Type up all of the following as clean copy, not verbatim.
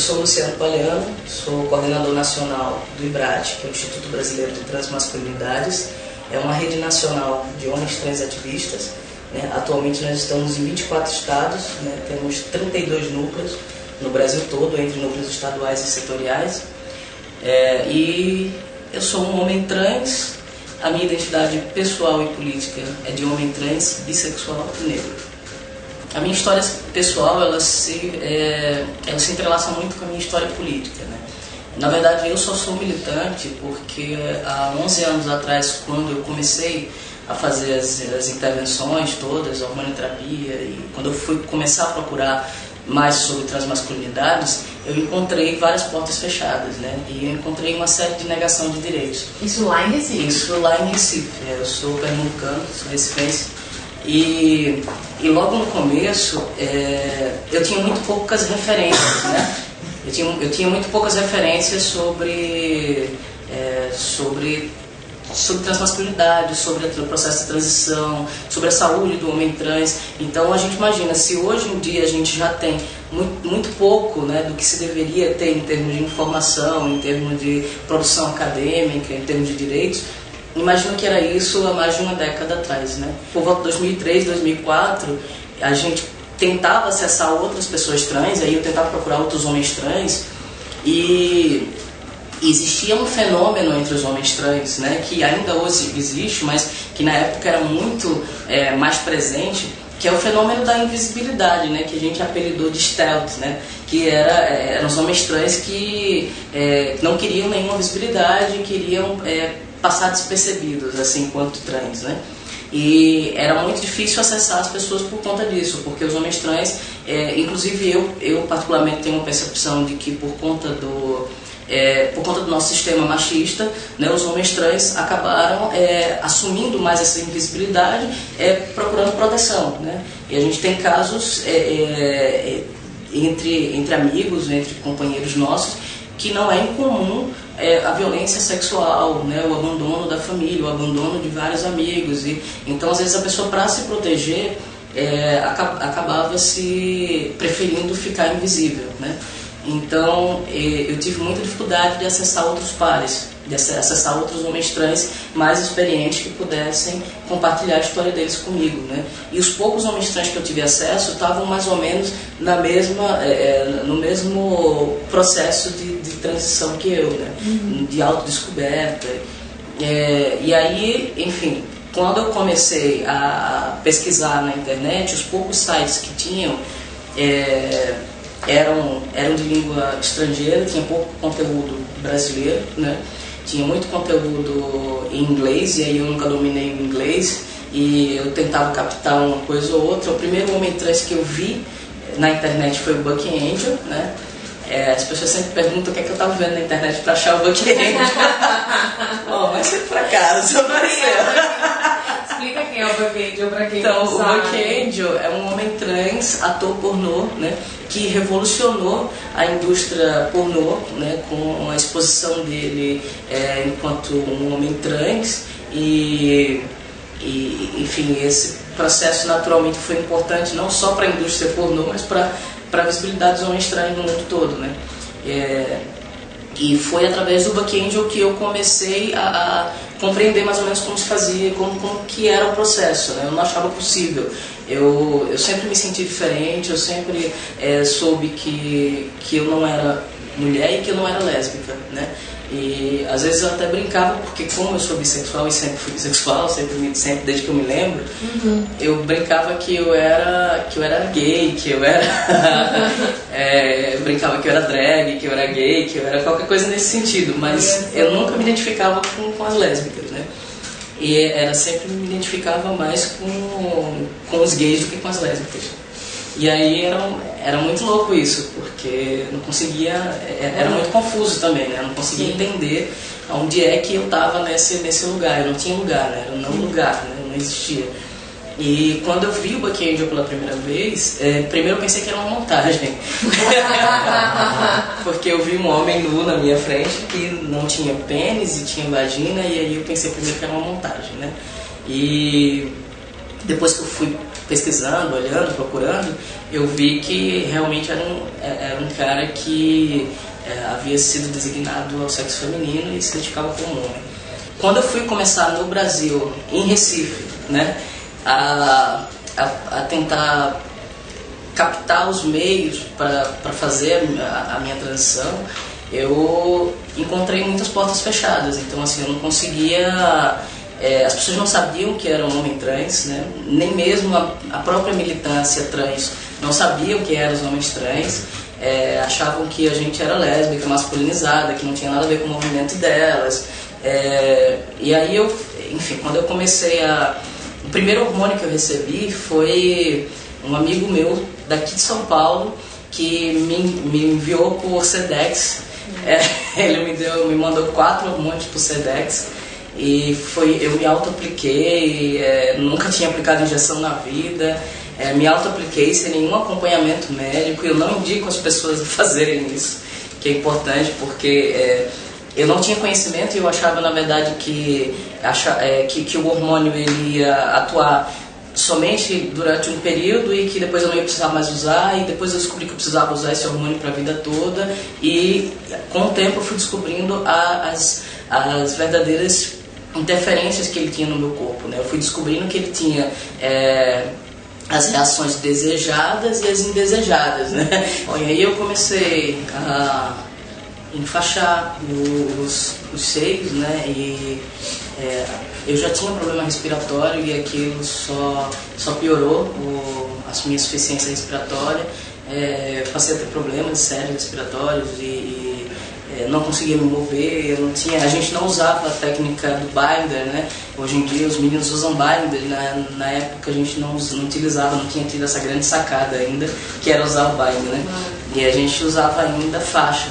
sou Luciano Paliano, sou coordenador nacional do IBRAT, que é o Instituto Brasileiro de Transmasculinidades. É uma rede nacional de homens trans ativistas. Né? Atualmente nós estamos em 24 estados, né? Temos 32 núcleos no Brasil todo, entre núcleos estaduais e setoriais. E eu sou um homem trans, a minha identidade pessoal e política é de homem trans, bissexual e negro. A minha história pessoal, ela se entrelaça muito com a minha história política, né? Na verdade, eu só sou militante porque há 11 anos atrás, quando eu comecei a fazer as intervenções todas, a hormonioterapia, e quando eu fui começar a procurar mais sobre transmasculinidades, eu encontrei várias portas fechadas, né? E eu encontrei uma série de negação de direitos. Isso lá em Recife? Isso lá em Recife. Eu sou pernambucano, sou recifense. E logo no começo, eu tinha muito poucas referências, né? Eu tinha muito poucas referências sobre transmasculinidade, sobre o processo de transição, sobre a saúde do homem trans. Então a gente imagina, se hoje em dia a gente já tem muito pouco, né, do que se deveria ter em termos de informação, em termos de produção acadêmica, em termos de direitos, imagino que era isso há mais de uma década atrás, né? Por volta de 2003, 2004, a gente tentava acessar outras pessoas trans, aí eu tentava procurar outros homens trans, e existia um fenômeno entre os homens trans, né, que ainda hoje existe, mas que na época era muito mais presente, que é o fenômeno da invisibilidade, né, que a gente apelidou de stealth, né, que eram os homens trans que não queriam nenhuma visibilidade, queriam passar despercebidos, assim, enquanto trans, né? E era muito difícil acessar as pessoas por conta disso, porque os homens trans, inclusive eu particularmente tenho uma percepção de que por conta do nosso sistema machista, né, os homens trans acabaram assumindo mais essa invisibilidade, procurando proteção, né? E a gente tem casos entre amigos, entre companheiros nossos, que não é incomum a violência sexual, né, o abandono da família, o abandono de vários amigos. E então, às vezes, a pessoa, para se proteger, acabava se preferindo ficar invisível, né? Então, eu tive muita dificuldade de acessar outros pares, de acessar outros homens trans mais experientes que pudessem compartilhar a história deles comigo, né? E os poucos homens trans que eu tive acesso estavam mais ou menos no mesmo processo de transição que eu, né? De autodescoberta. E aí, enfim, quando eu comecei a pesquisar na internet, os poucos sites que tinham eram de língua estrangeira, tinha pouco conteúdo brasileiro, né? Tinha muito conteúdo em inglês, e aí eu nunca dominei o inglês, e eu tentava captar uma coisa ou outra. O primeiro homem trans que eu vi na internet foi o Bucky Angel, né? As pessoas sempre perguntam o que é que eu estava vendo na internet para achar o Bucky Angel. Bom, mas foi por acaso, Explica quem é o Bucky Angel para quem então, não sabe. O Bucky Angel é um homem trans, ator pornô, né, que revolucionou a indústria pornô, né, com a exposição dele enquanto um homem trans. E enfim, esse processo naturalmente foi importante não só para a indústria pornô, mas para a visibilidade dos homens trans no mundo todo, né? E foi através do Bucky Angel que eu comecei a compreender mais ou menos como se fazia, como que era o processo, né? Eu não achava possível. Eu sempre me senti diferente, eu sempre soube que eu não era mulher e que eu não era lésbica, né? E às vezes eu até brincava, porque como eu sou bissexual e sempre fui bissexual, sempre desde que eu me lembro, eu brincava que eu era gay, que eu era eu brincava que eu era drag, que eu era gay, que eu era qualquer coisa nesse sentido, mas eu nunca me identificava com as lésbicas, né? E sempre me identificava mais com os gays do que com as lésbicas. E aí era muito louco isso, porque não conseguia, era muito confuso também, né? Eu não conseguia entender onde é que eu estava nesse lugar. Eu não tinha lugar, né? Era um não lugar, né? Não existia. E quando eu vi o Bucky Angel pela primeira vez, primeiro eu pensei que era uma montagem. Porque eu vi um homem nu na minha frente que não tinha pênis e tinha vagina, e aí eu pensei primeiro que era uma montagem, né? E depois que eu fui pesquisando, olhando, procurando, eu vi que realmente era um cara que havia sido designado ao sexo feminino e se identificava como homem. Quando eu fui começar no Brasil, em Recife, né, a tentar captar os meios para fazer a minha transição, eu encontrei muitas portas fechadas. Então, assim, eu não conseguia... as pessoas não sabiam que era um homem trans, né? Nem mesmo a própria militância trans não sabia o que eram os homens trans. Achavam que a gente era lésbica, masculinizada, que não tinha nada a ver com o movimento delas. E aí enfim, quando eu comecei o primeiro hormônio que eu recebi foi um amigo meu daqui de São Paulo que me enviou por Sedex. Ele me mandou 4 hormônios por Sedex. E eu me auto-apliquei, nunca tinha aplicado injeção na vida, me auto-apliquei sem nenhum acompanhamento médico. Eu não indico as pessoas a fazerem isso, que é importante, porque eu não tinha conhecimento e eu achava, na verdade, que o hormônio ele ia atuar somente durante um período e que depois eu não ia precisar mais usar, e depois eu descobri que eu precisava usar esse hormônio para a vida toda, e com o tempo eu fui descobrindo as verdadeiras interferências que ele tinha no meu corpo, né? Eu fui descobrindo que ele tinha as reações desejadas e as indesejadas, né? Bom, e aí eu comecei a enfaixar os seios, né? E eu já tinha um problema respiratório e aquilo só piorou a minha insuficiência respiratória. Passei a ter problemas sérios respiratórios e não conseguia me mover. A gente não usava a técnica do binder, né? Hoje em dia os meninos usam binder, na época a gente não utilizava, não tinha tido essa grande sacada ainda, que era usar o binder, né? E a gente usava ainda faixa.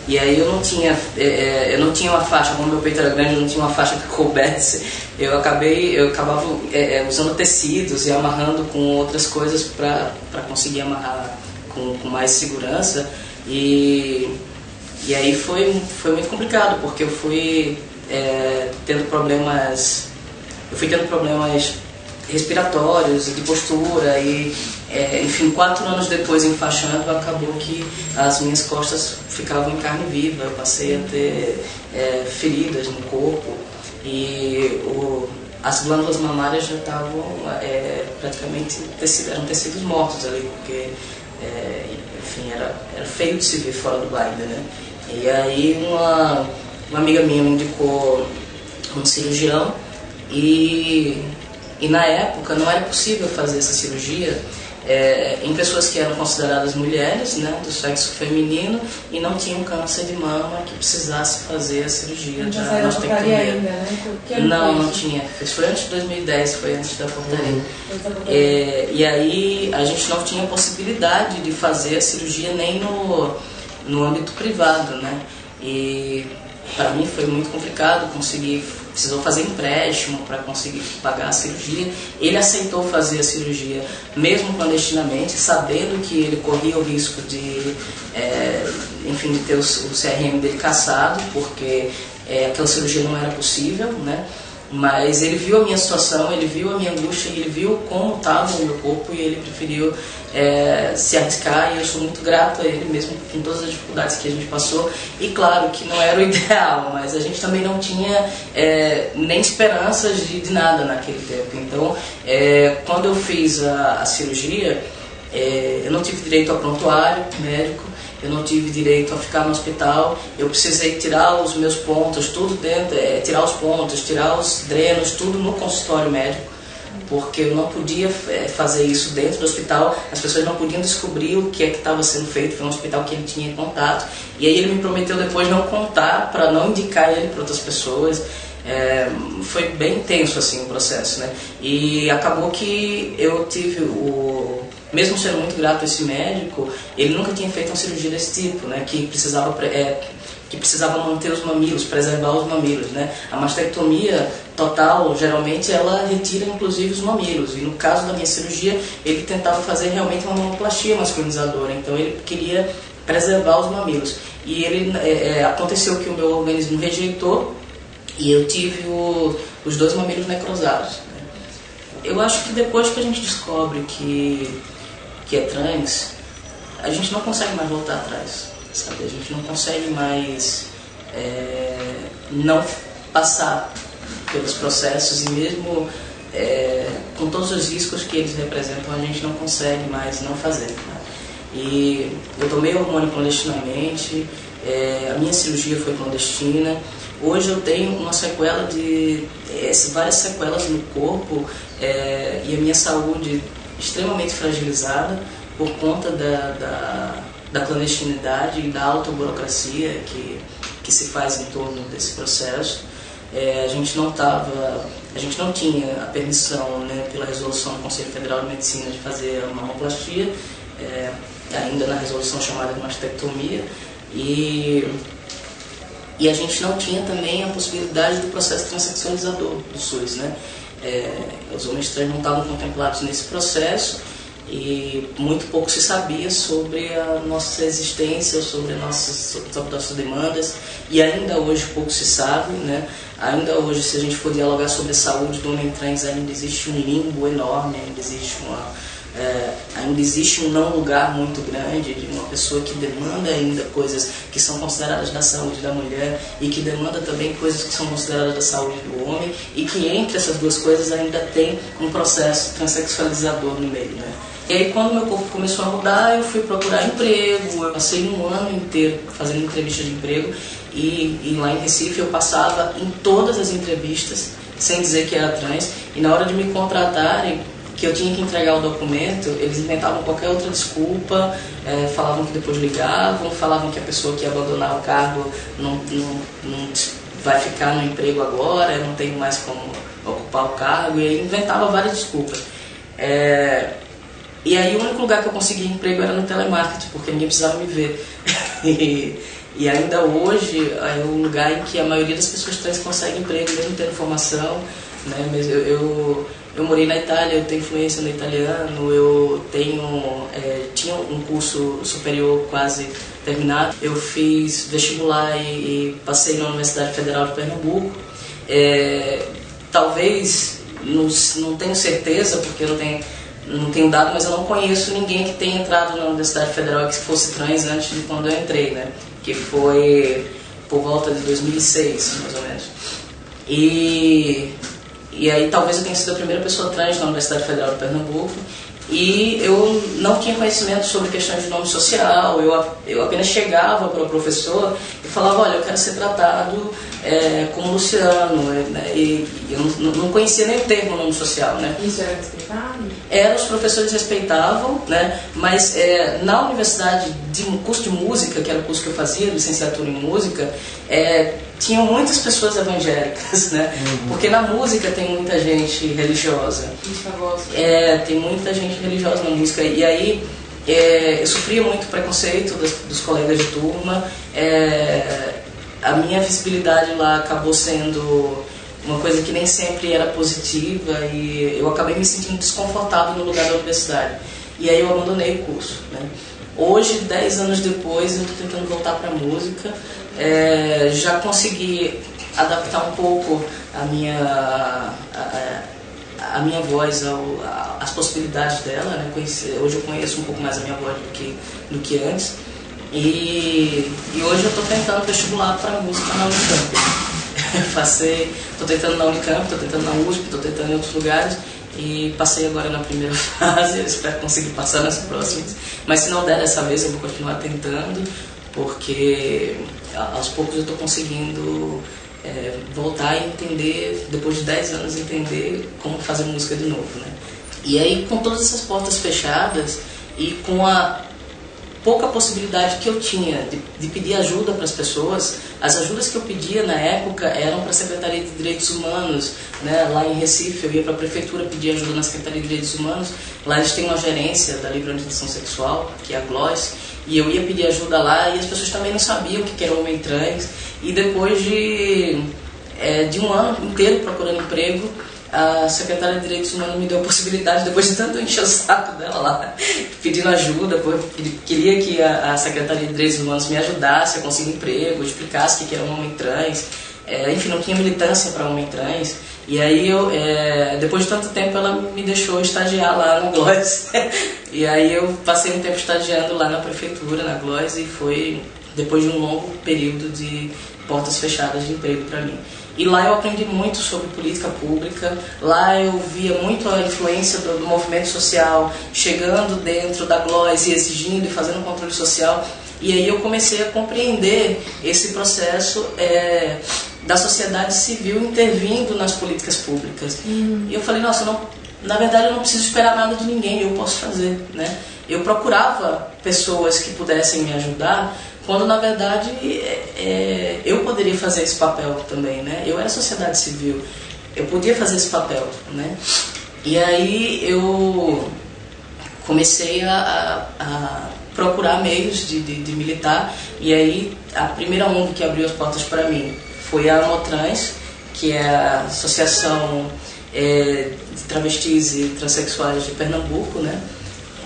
E aí eu não tinha uma faixa, como meu peito era grande, eu não tinha uma faixa que coubesse. Eu acabava usando tecidos e amarrando com outras coisas para conseguir amarrar com mais segurança. E aí foi muito complicado, porque eu fui tendo problemas respiratórios e de postura e enfim, 4 anos depois enfaixando, acabou que as minhas costas ficavam em carne viva. Eu passei a ter feridas no corpo e as glândulas mamárias já estavam praticamente eram tecidos mortos ali, porque enfim, era feio de se ver fora do binder, né? E aí uma amiga minha me indicou um cirurgião e na época não era possível fazer essa cirurgia em pessoas que eram consideradas mulheres, né, do sexo feminino, e não tinham câncer de mama que precisasse fazer a cirurgia de mastectomia. Ainda, né? Não tinha. Foi antes de 2010, foi antes da portaria. E aí a gente não tinha possibilidade de fazer a cirurgia nem no âmbito privado, né? E para mim foi muito complicado precisou fazer empréstimo para conseguir pagar a cirurgia. Ele aceitou fazer a cirurgia, mesmo clandestinamente, sabendo que ele corria o risco de ter o CRM dele cassado, porque aquela cirurgia não era possível, né? Mas ele viu a minha situação, ele viu a minha angústia, ele viu como estava o meu corpo e ele preferiu se arriscar, e eu sou muito grato a ele mesmo com todas as dificuldades que a gente passou. E claro que não era o ideal, mas a gente também não tinha nem esperanças de nada naquele tempo. Então, quando eu fiz a cirurgia, eu não tive direito ao prontuário médico, eu não tive direito a ficar no hospital, eu precisei tirar os meus pontos, tudo dentro, tirar os pontos, tirar os drenos, tudo no consultório médico, porque eu não podia fazer isso dentro do hospital, as pessoas não podiam descobrir o que estava sendo feito, foi um hospital que ele tinha contato, e aí ele me prometeu depois não contar, para não indicar ele para outras pessoas. Foi bem intenso assim o processo, né? E acabou que eu tive mesmo sendo muito grato a esse médico, ele nunca tinha feito uma cirurgia desse tipo, né? Que precisava manter os mamilos, preservar os mamilos, né? A mastectomia total, geralmente, ela retira inclusive os mamilos, e no caso da minha cirurgia, ele tentava fazer realmente uma mamoplastia masculinizadora, então ele queria preservar os mamilos. E aconteceu que o meu organismo rejeitou, e eu tive os 2 mamilos necrosados, né? Eu acho que depois que a gente descobre que é trans, a gente não consegue mais voltar atrás, sabe? A gente não consegue mais não passar pelos processos, e mesmo com todos os riscos que eles representam, a gente não consegue mais não fazer, né? E eu tomei hormônio clandestinamente, a minha cirurgia foi clandestina. Hoje eu tenho uma sequela várias sequelas no corpo, e a minha saúde extremamente fragilizada por conta da clandestinidade e da autoburocracia que se faz em torno desse processo. A gente não tinha a permissão, né, pela resolução do Conselho Federal de Medicina de fazer uma mamoplastia, ainda na resolução chamada de mastectomia, e a gente não tinha também a possibilidade do processo transexualizador do SUS, né? Os homens trans não estavam contemplados nesse processo, e muito pouco se sabia sobre a nossa existência, sobre nossas demandas, e ainda hoje pouco se sabe, né? Ainda hoje, se a gente for dialogar sobre a saúde do homem trans, ainda existe um limbo enorme, ainda existe um não lugar muito grande de uma pessoa que demanda ainda coisas que são consideradas da saúde da mulher, e que demanda também coisas que são consideradas da saúde do homem, e que entre essas duas coisas ainda tem um processo transexualizador no meio, né? E aí, quando meu corpo começou a mudar, eu fui procurar emprego. Eu passei um ano inteiro fazendo entrevista de emprego, e lá em Recife eu passava em todas as entrevistas sem dizer que era trans, e na hora de me contratarem, que eu tinha que entregar o documento, eles inventavam qualquer outra desculpa, falavam que depois ligavam, falavam que a pessoa que ia abandonar o cargo não vai ficar no emprego agora, não tem mais como ocupar o cargo, e aí inventava várias desculpas. E aí o único lugar que eu consegui emprego era no telemarketing, porque ninguém precisava me ver. E ainda hoje é o lugar em que a maioria das pessoas trans consegue emprego, mesmo tendo formação, né? Mas eu morei na Itália, eu tenho influência no italiano, eu tinha um curso superior quase terminado. Eu fiz vestibular e passei na Universidade Federal de Pernambuco. Talvez, não tenho certeza, porque não tenho dado, mas eu não conheço ninguém que tenha entrado na Universidade Federal que fosse trans antes de quando eu entrei, né? Que foi por volta de 2006, mais ou menos. E aí talvez eu tenha sido a primeira pessoa trans na Universidade Federal de Pernambuco, e eu não tinha conhecimento sobre questões de nome social. Eu apenas chegava para o professor e falava: olha, eu quero ser tratado como Luciano, né? E eu não conhecia nem o termo nome social, né? Isso era respeitado? Os professores respeitavam, né? Mas na universidade, curso de música, que era o curso que eu fazia, licenciatura em música, tinham muitas pessoas evangélicas, né? Porque na música tem muita gente religiosa. Tem muita gente religiosa na música. E aí eu sofria muito preconceito dos colegas de turma. A minha visibilidade lá acabou sendo uma coisa que nem sempre era positiva, e eu acabei me sentindo desconfortável no lugar da universidade. E aí eu abandonei o curso, né? Hoje, 10 anos depois, eu estou tentando voltar para a música. Já consegui adaptar um pouco a minha voz às possibilidades dela, né? Hoje eu conheço um pouco mais a minha voz do que antes. E hoje eu estou tentando vestibular para música na Unicamp. Estou tentando na Unicamp, estou tentando na USP, estou tentando em outros lugares, e passei agora na primeira fase. Eu espero conseguir passar nas próximas, mas se não der dessa vez eu vou continuar tentando, porque aos poucos eu estou conseguindo voltar a entender, depois de 10 anos, entender como fazer música de novo, né? E aí, com todas essas portas fechadas e com a pouca possibilidade que eu tinha de pedir ajuda para as pessoas, as ajudas que eu pedia na época eram para a Secretaria de Direitos Humanos, né? Lá em Recife eu ia para a prefeitura pedir ajuda na Secretaria de Direitos Humanos. Lá eles têm uma gerência da livre orientação sexual, que é a GLOS, e eu ia pedir ajuda lá, e as pessoas também não sabiam o que era homem trans. E depois de um ano inteiro procurando emprego, a secretária de Direitos Humanos me deu a possibilidade, depois de tanto encher o saco dela lá, pedindo ajuda, porque queria que a secretária de Direitos Humanos me ajudasse a conseguir emprego, explicasse o que era um homem trans. Enfim, não tinha militância para homem trans. E aí, depois de tanto tempo, ela me deixou estagiar lá na Gloss. E aí eu passei um tempo estagiando lá na prefeitura, na Gloss, e foi depois de um longo período de portas fechadas de emprego para mim. E lá eu aprendi muito sobre política pública, lá eu via muito a influência do movimento social chegando dentro da Gloss e exigindo e fazendo controle social. E aí eu comecei a compreender esse processo da sociedade civil intervindo nas políticas públicas. E eu falei, nossa, na verdade eu não preciso esperar nada de ninguém, eu posso fazer, né? Eu procurava pessoas que pudessem me ajudar, quando na verdade eu poderia fazer esse papel também, né? Eu era sociedade civil, eu podia fazer esse papel, né? E aí eu comecei a procurar meios de militar, e aí a primeira ONG que abriu as portas para mim foi a Amotrans, que é a Associação de Travestis e Transsexuais de Pernambuco, né?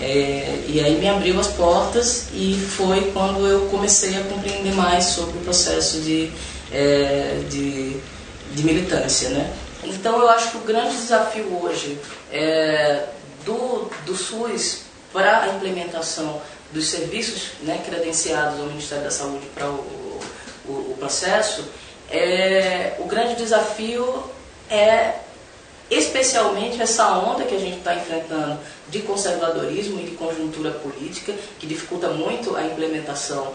E aí me abriu as portas e foi quando eu comecei a compreender mais sobre o processo de militância, né? Então eu acho que o grande desafio hoje do SUS para a implementação dos serviços, né, credenciados ao Ministério da Saúde para o processo, o grande desafio é especialmente essa onda que a gente está enfrentando de conservadorismo e de conjuntura política, que dificulta muito a implementação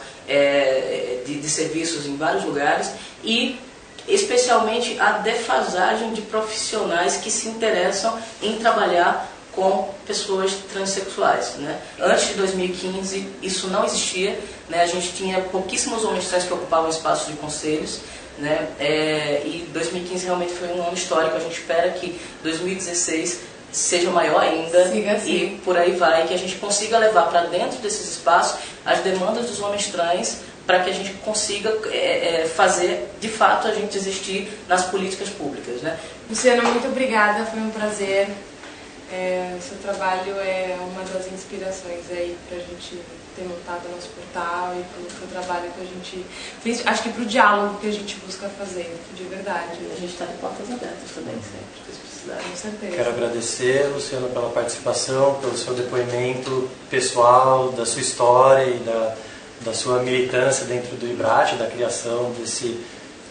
de serviços em vários lugares, e especialmente a defasagem de profissionais que se interessam em trabalhar com pessoas transexuais, né? Antes de 2015 isso não existia, né? A gente tinha pouquíssimos homens trans que ocupavam espaços de conselhos, né? E 2015 realmente foi um ano histórico. A gente espera que 2016 seja maior ainda, siga assim. E por aí vai, que a gente consiga levar para dentro desses espaços as demandas dos homens trans, para que a gente consiga fazer de fato a gente existir nas políticas públicas, né? Luciana, muito obrigada, foi um prazer. Seu trabalho é uma das inspirações aí para a gente ter montado o nosso portal e pelo seu trabalho que a gente, acho que para o diálogo que a gente busca fazer, de verdade. A gente está de portas abertas também, sempre, se precisarem. Com certeza. Quero agradecer, Luciana, pela participação, pelo seu depoimento pessoal, da sua história e da sua militância dentro do IBRAT, da criação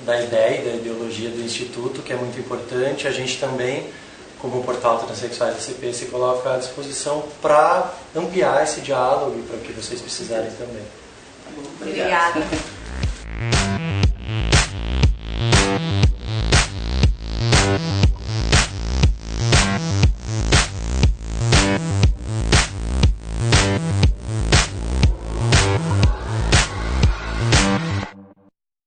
da ideia e da ideologia do Instituto, que é muito importante. A gente também, como o portal Transsexuais SCP, se coloca à disposição para ampliar esse diálogo e para o que vocês precisarem também. Tá bom, obrigada.